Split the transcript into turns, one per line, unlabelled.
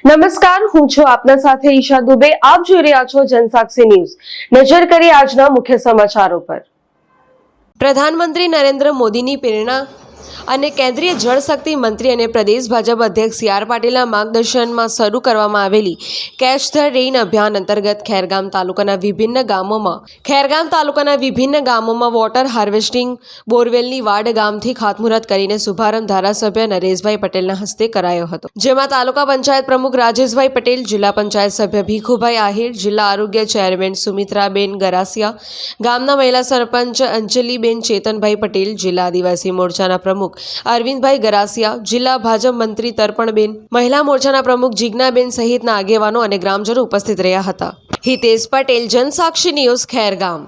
નમસ્કાર, હું છું આપના સાથે ઈશા દુબે. આપ જોઈ રહ્યા છો જનસાક્ષી ન્યૂઝ. નજર કરીએ આજના મુખ્ય સમાચારો પર. પ્રધાનમંત્રી નરેન્દ્ર મોદીની પ્રેરણા અને કેન્દ્રીય જળશક્તિ મંત્રી અને પ્રદેશ ભાજપ અધ્યક્ષ સી આર પાટીલના માર્ગદર્શનમાં શરૂ કરવામાં આવેલી કેચ ધ રેઇન અભિયાન અંતર્ગત ખેરગામ તાલુકાના વિભિન્ન ગામોમાં વોટર હાર્વેસ્ટિંગ બોરવેલની વાડ ગામથી ખાતમુહૂર્ત કરીને શુભારંભ ધારાસભ્ય નરેશભાઈ પટેલના હસ્તે કરાયો હતો, જેમાં તાલુકા પંચાયત પ્રમુખ રાજેશભાઈ પટેલ, જિલ્લા પંચાયત સભ્ય ભીખુભાઈ આહિર, જિલ્લા આરોગ્ય ચેરમેન સુમિત્રાબેન ગરાસિયા, ગામના મહિલા સરપંચ અંજલિબેન ચેતનભાઈ પટેલ, જિલ્લા આદિવાસી મોરચાના પ્રમુખ અરવિંદભાઈ ગરાસિયા, જિલ્લા ભાજપ મંત્રી તર્પણબેન, મહિલા મોરચાના પ્રમુખ જીજ્ઞાબેન સહિતના આગેવાનો અને ગ્રામજનો ઉપસ્થિત રહ્યા હતા. હિતેશ પટેલ, જનસાક્ષી ન્યૂઝ, ખેરગામ.